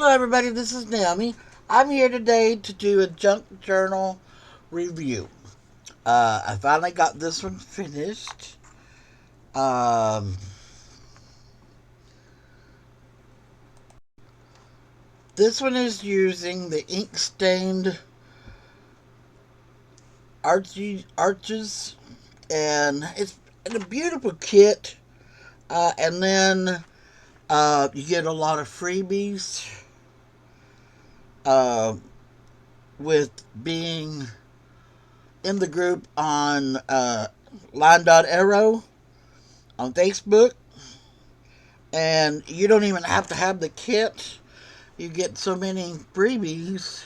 Hello, everybody. This is Naomi. I'm here today to do a junk journal review. I finally got this one finished. Um, this one is using the ink stained arches, and it's in a beautiful kit. And then you get a lot of freebies uh, with being in the group on Line.Arrow on Facebook. And you don't even have to have the kit. You get so many freebies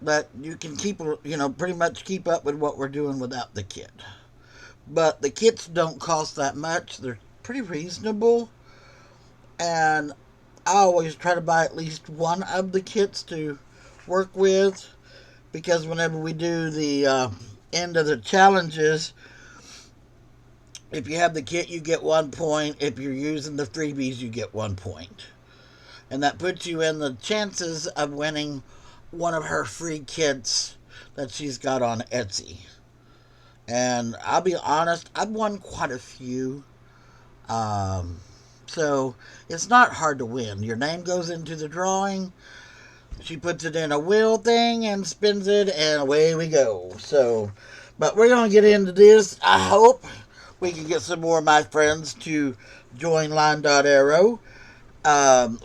that you can pretty much keep up with what we're doing without the kit. But the kits don't cost that much. They're pretty reasonable. And I always try to buy at least one of the kits to work with, because whenever we do the end of the challenges, if you have the kit, you get 1 point. If you're using the freebies, you get 1 point. And that puts you in the chances of winning one of her free kits that she's got on Etsy. And I'll be honest, I've won quite a few. Um, so it's not hard to win. Your name goes into the drawing. She puts it in a wheel thing and spins it, and away we go. But we're going to get into this. I hope we can get some more of my friends to join Line.Arrow.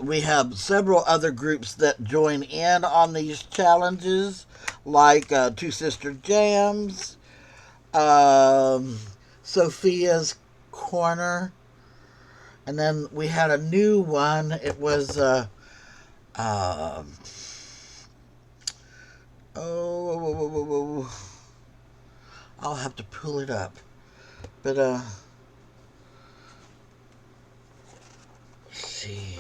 We have several other groups that join in on these challenges, like Two Sister Jams, um, Sophia's Corner, and then we had a new one. It was um, oh, I'll have to pull it up, but let's see.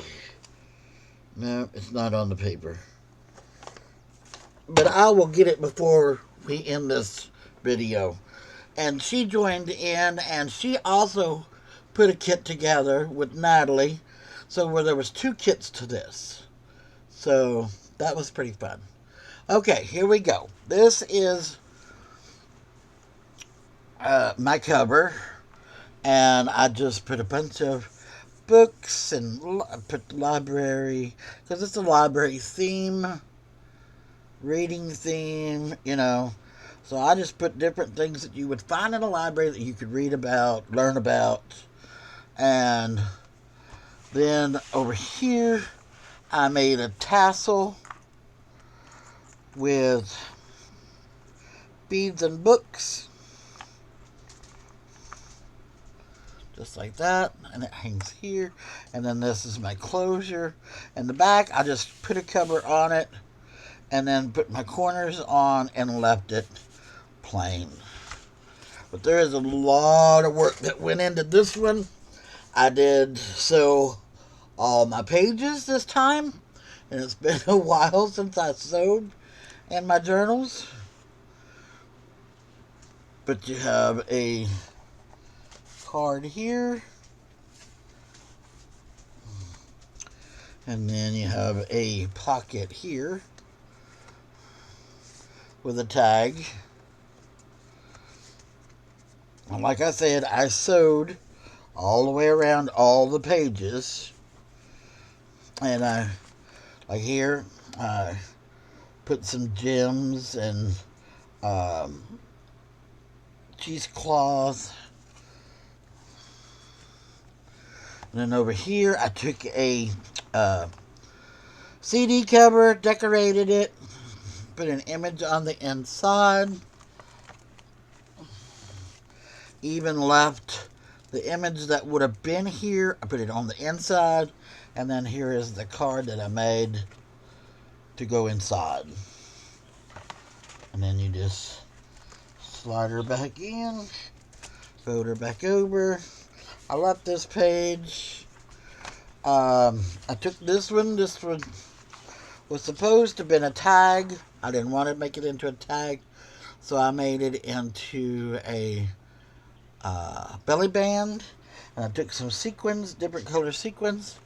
No, it's not on the paper. But I will get it before we end this video. And she joined in, and she also put a kit together with Natalie, so where there was two kits to this. So that was pretty fun. Okay, here we go. This is my cover, and I just put a bunch of books and put the library, because it's a library theme, reading theme. So I just put different things that you would find in a library that you could read about, learn about. And then over here, I made a tassel with beads and books. Just like that. And it hangs here. And then this is my closure. And the back, I just put a cover on it, and then put my corners on and left it plain. But there is a lot of work that went into this one. I did sew all my pages this time, and it's been a while since I sewed in my journals. But you have a card here, and then you have a pocket here with a tag. And like I said, I sewed all the way around all the pages. And like here, I put some gems and cheesecloth. And then over here, I took a CD cover, decorated it, put an image on the inside, even left the image that would have been here. I put it on the inside, and then here is the card that I made to go inside. And then you just slide her back in, fold her back over. I left this page. I took this one. This one was supposed to have been a tag. I didn't want to make it into a tag, so I made it into a belly band. And I took some sequins, different color sequins,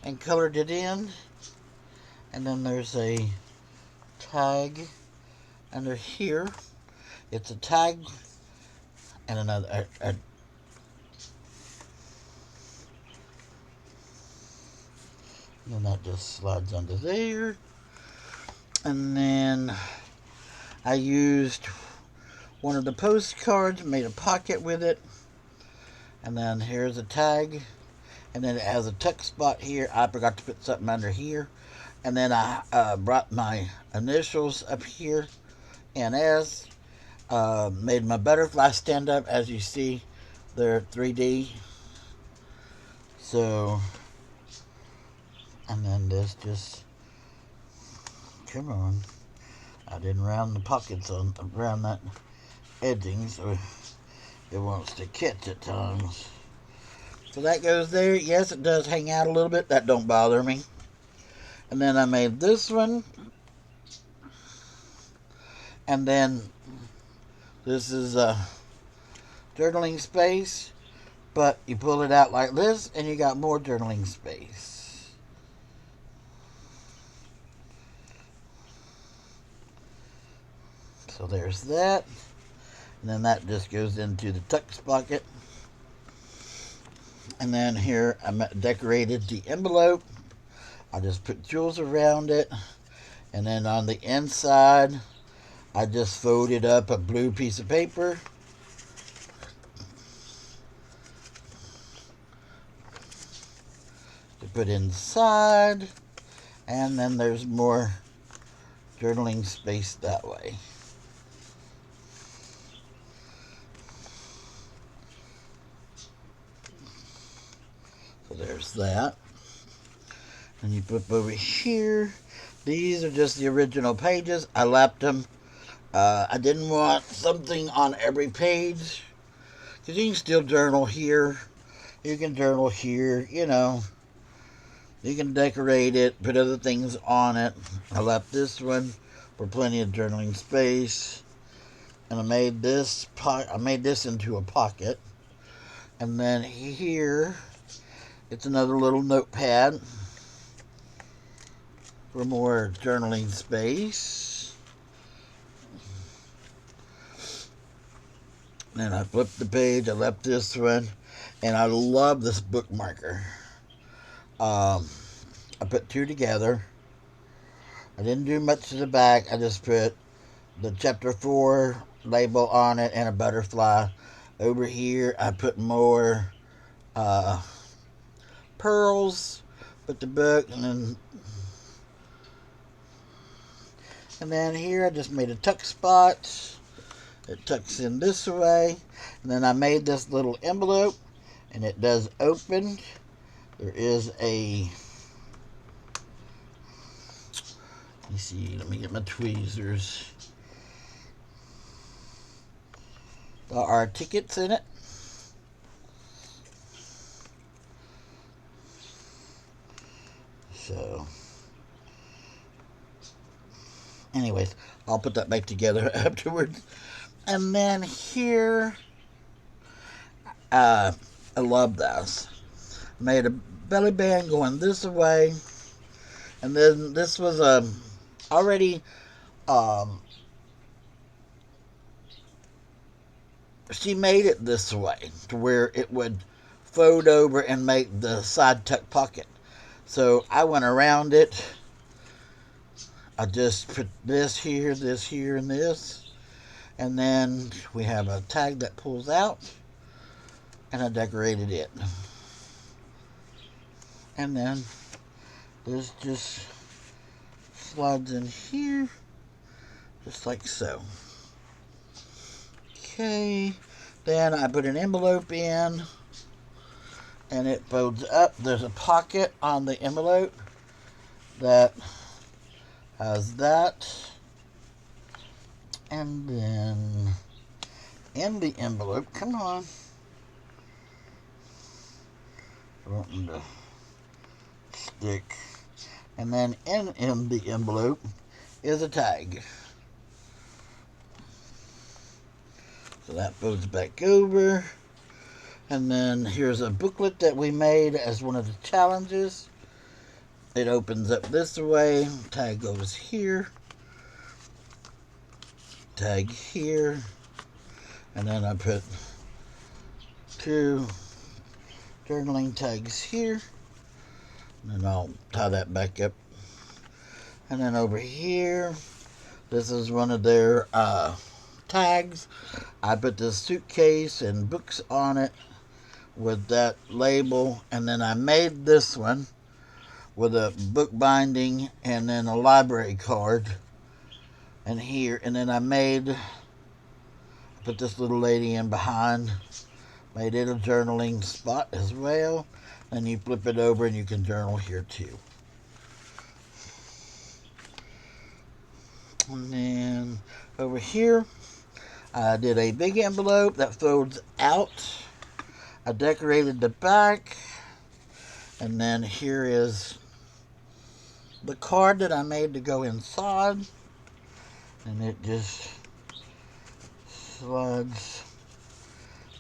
and colored it in. And then there's a tag under here. It's a tag and another and then that just slides under there. And then I used one of the postcards, made a pocket with it. And then here's a tag. And then it has a tuck spot here. I forgot to put something under here. And then I brought my initials up here. NS. Made my butterfly stand up. As you see, they're 3D. So, and then this just, come on. I didn't round the pockets on around that edging, so it wants to catch at times. So that goes there. Yes, it does hang out a little bit. That don't bother me. And then I made this one. And then this is a journaling space. But you pull it out like this, and you got more journaling space. So there's that. And then that just goes into the tucks pocket. And then here I decorated the envelope. I just put jewels around it. And then on the inside, I just folded up a blue piece of paper. To put inside. And then there's more journaling space that way. So there's that. And you flip over here. These are just the original pages. I lapped them. I didn't want something on every page. Because you can still journal here. You can journal here, you know. You can decorate it, put other things on it. I left this one for plenty of journaling space. And I made this into a pocket. And then here, it's another little notepad for more journaling space. Then I flipped the page, I left this one, and I love this bookmarker. I put two together. I didn't do much to the back, I just put the chapter 4 label on it and a butterfly. Over here, I put more pearls, put the book, and then here I just made a tuck spot. It tucks in this way. And then I made this little envelope, and it does open. There is a, let me see, let me get my tweezers. There are tickets in it. So, anyways, I'll put that back together afterwards. And then here, I love this. Made a belly band going this way. And then this was already she made it this way to where it would fold over and make the side tuck pocket. So I went around it. I just put this here, and this. And then we have a tag that pulls out. And I decorated it. And then this just slides in here. Just like so. Okay. Then I put an envelope in. And it folds up. There's a pocket on the envelope that has that. And then in the envelope, come on. Wanting to stick. And then in the envelope is a tag. So that folds back over. And then here's a booklet that we made as one of the challenges. it opens up this way. Tag goes here. Tag here. And then I put 2 journaling tags here. And then I'll tie that back up. And then over here, this is one of their tags. I put this suitcase and books on it with that label. And then I made this one with a book binding and then a library card. And here, and then I put this little lady in behind. Made it a journaling spot as well. And you flip it over and you can journal here too. And then over here, I did a big envelope that folds out. I decorated the back. And then here is the card that I made to go inside. And it just slides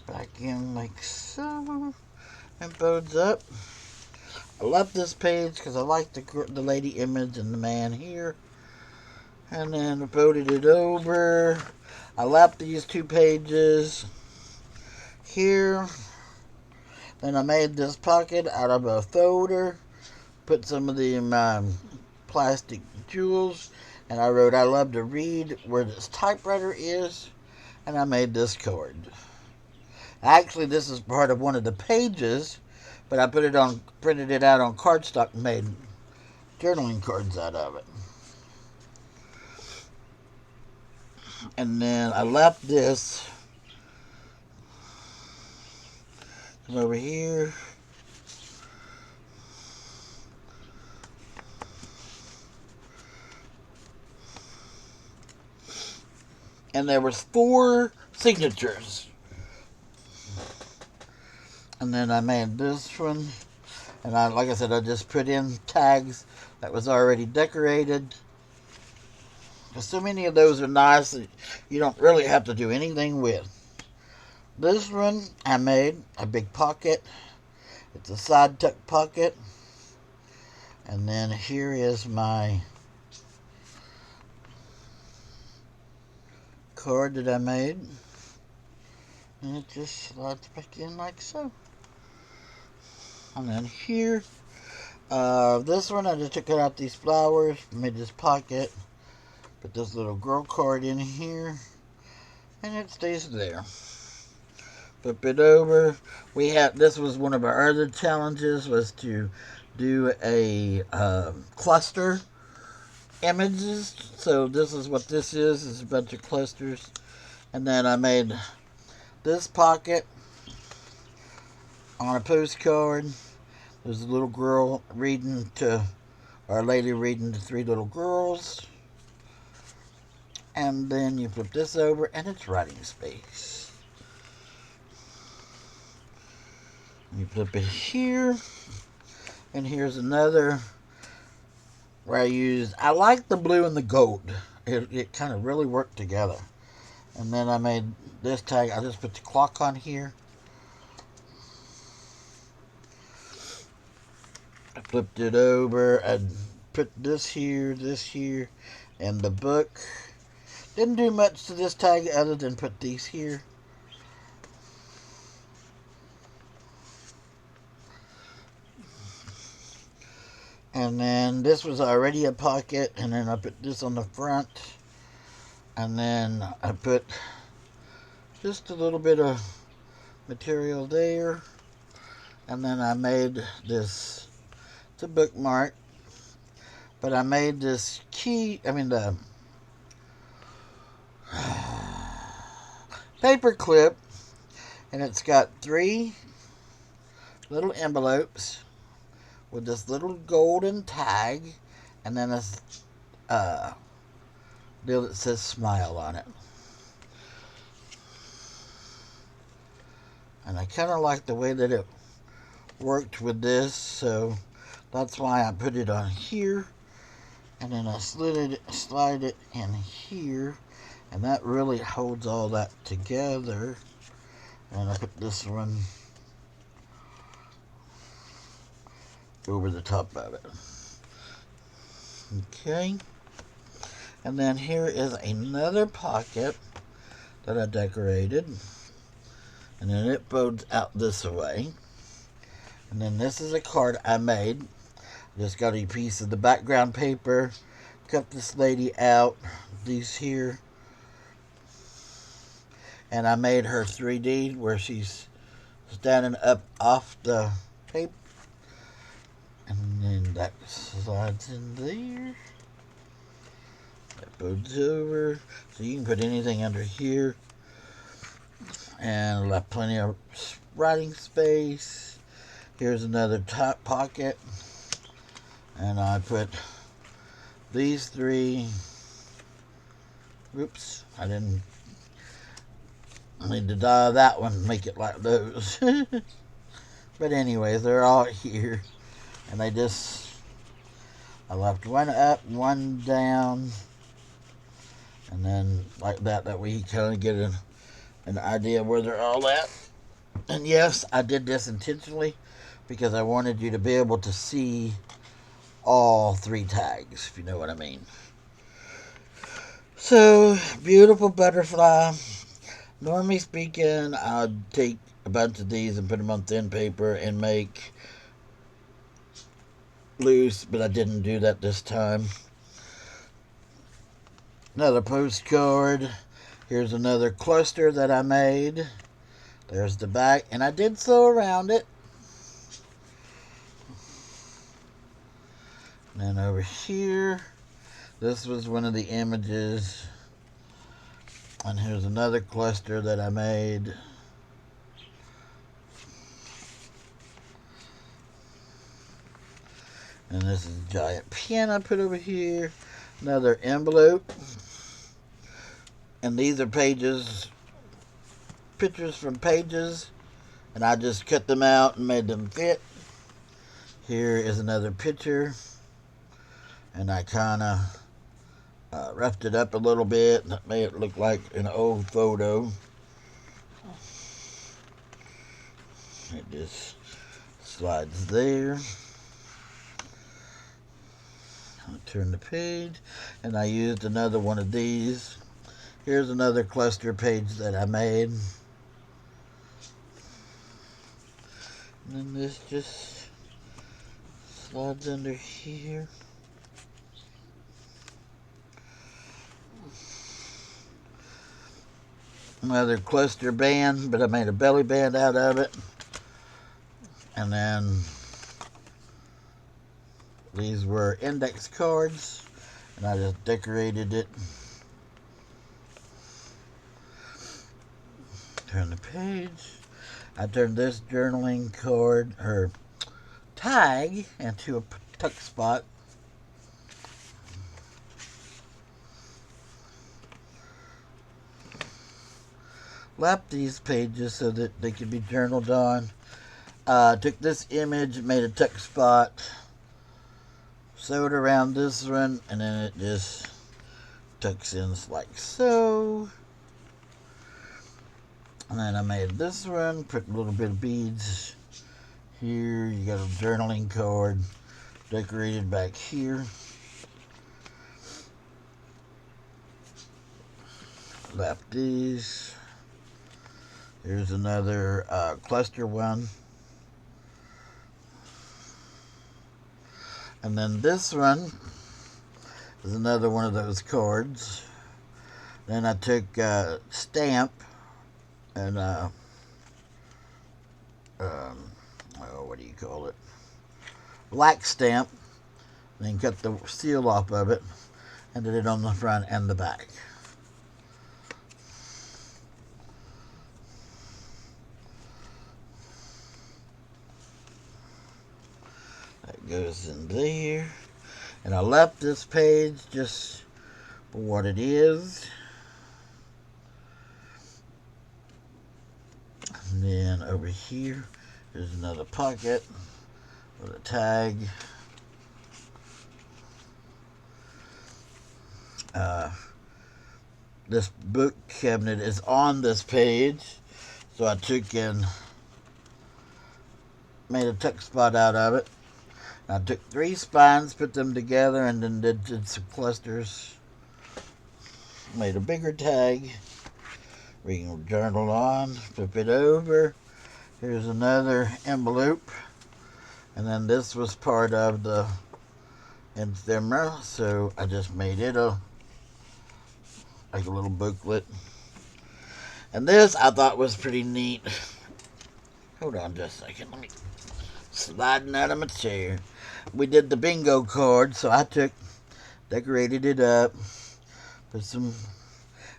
back in like so. And folds up. I love this page because I like the lady image and the man here. And then I folded it over. I lapped these 2 pages here. Then I made this pocket out of a folder. Put some of the plastic jewels. And I wrote, I love to read where this typewriter is. And I made this card. Actually, this is part of one of the pages. But I printed it out on cardstock and made journaling cards out of it. And then I left this over here. And there was 4 signatures. And then I made this one. And like I said, I just put in tags that was already decorated. So many of those are nice that you don't really have to do anything with. This one I made a big pocket. It's a side tuck pocket. And then here is my card that I made. And it just slides back in like so. And then here, this one I just took out these flowers, made this pocket. Put this little girl card in here, and it stays there. Flip it over. This was one of our other challenges, was to do a cluster images. So this is what this is. It's a bunch of clusters. And then I made this pocket on a postcard. There's a little girl reading to, or a lady reading to 3 little girls. And then you flip this over and it's writing space. You flip it here. And here's another where I like the blue and the gold. It kind of really worked together. And then I made this tag. I just put the clock on here. I flipped it over. I put this here, and the book. Didn't do much to this tag other than put these here. And then this was already a pocket, and then I put this on the front. And then I put just a little bit of material there. And then I made this, it's a bookmark. But I made this the paper clip, and it's got 3 little envelopes with this little golden tag, and then a deal that says smile on it. And I kind of like the way that it worked with this, so that's why I put it on here. And then I slide it in here, and that really holds all that together. And I put this one over the top of it. Okay. And then here is another pocket that I decorated. And then it folds out this way. And then this is a card I made. Just got a piece of the background paper. Cut this lady out. These here. And I made her 3D where she's standing up off the paper. And then that slides in there. That folds over. So you can put anything under here. And left plenty of writing space. Here's another top pocket. And I put these three. Oops, I didn't need to dye that one, make it like those. But anyways, they're all here. And I left one up, one down. And then like that way you kind of get an idea where they're all at. And yes, I did this intentionally because I wanted you to be able to see all three tags, if you know what I mean. So, beautiful butterfly. Normally speaking, I'd take a bunch of these and put them on thin paper and make loose, but I didn't do that this time. Another postcard. Here's another cluster that I made. There's the back, and I did sew around it. And then over here, this was one of the images. And here's another cluster that I made. And this is a giant pen I put over here. Another envelope. And these are pages, pictures from pages. And I just cut them out and made them fit. Here is another picture. And I kind of roughed it up a little bit and made it look like an old photo. It just slides there. I'll turn the page, and I used another one of these. Here's another cluster page that I made. And then this just slides under here. Another cluster band, but I made a belly band out of it. And then these were index cards, and I just decorated it. Turn the page. I turned this journaling card, or tag, into a tuck spot. Lapped these pages so that they could be journaled on. Took this image, made a tuck spot, sewed around this one, and then it just tucks in like so. And then I made this one, put a little bit of beads here. You got a journaling card decorated back here. Left these. Here's another cluster one. And then this one is another one of those cards. Then I took a stamp and what do you call it? Black stamp. Then cut the seal off of it and did it on the front and the back. That goes in there. And I left this page just for what it is. And then over here, there's another pocket with a tag. This book cabinet is on this page, so I took and made a tuck spot out of it. I took 3 spines, put them together, and then did some clusters. Made a bigger tag. We can journal on, flip it over. Here's another envelope. And then this was part of the ephemera, so I just made it like a little booklet. And this I thought was pretty neat. Hold on just a second. Let me sliding out of my chair. We did the bingo card, so I decorated it up, put some.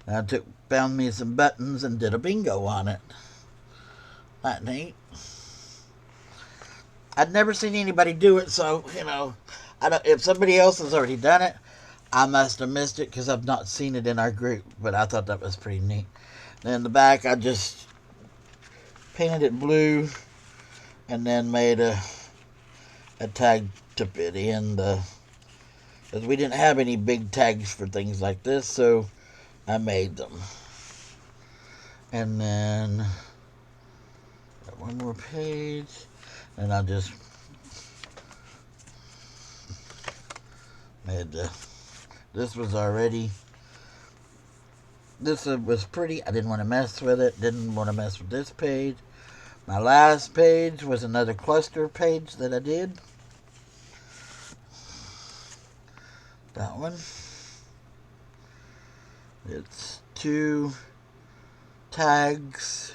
I found me some buttons and did a bingo on it. That neat. I'd never seen anybody do it, so if somebody else has already done it, I must have missed it because I've not seen it in our group. But I thought that was pretty neat. Then in the back, I just painted it blue, and then made a tag to fit in because we didn't have any big tags for things like this, so I made them. And then got one more page, and I just made this was already. This was pretty. I didn't want to mess with it. Didn't want to mess with this page. My last page was another cluster page that I did. That one. It's 2 tags,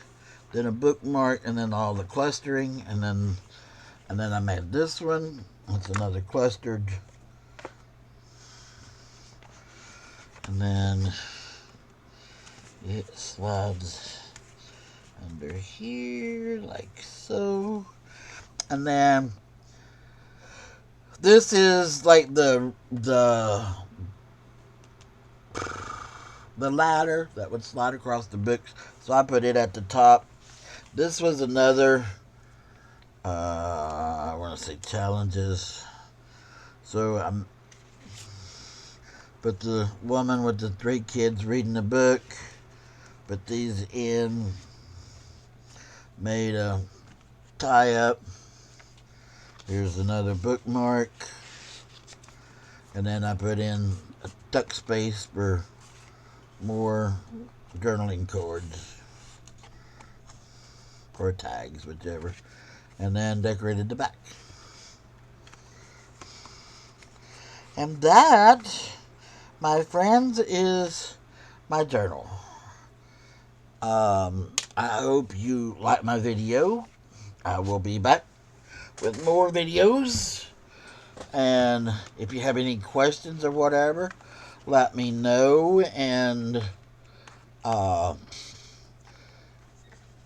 then a bookmark, and then all the clustering, and then I made this one. It's another clustered, and then it slides under here like so, and then this is like the ladder that would slide across the books, so I put it at the top. This was another I want to say challenges, so I put the woman with the 3 kids reading the book, put these in, made a tie up. Here's another bookmark, and then I put in a tuck space for more journaling cards or tags, whichever, and then decorated the back. And that, my friends, is my journal. I hope you like my video. I will be back with more videos, and if you have any questions or whatever, let me know. And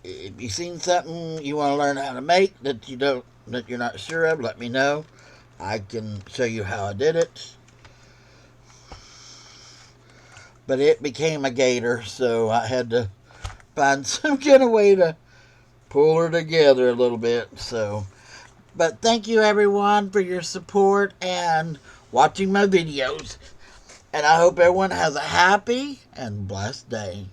if you've seen something you want to learn how to make that you're not sure of, let me know. I can show you how I did it. But it became a gator, so I had to find some kind of way to pull her together a little bit. So, but thank you everyone for your support and watching my videos. And I hope everyone has a happy and blessed day.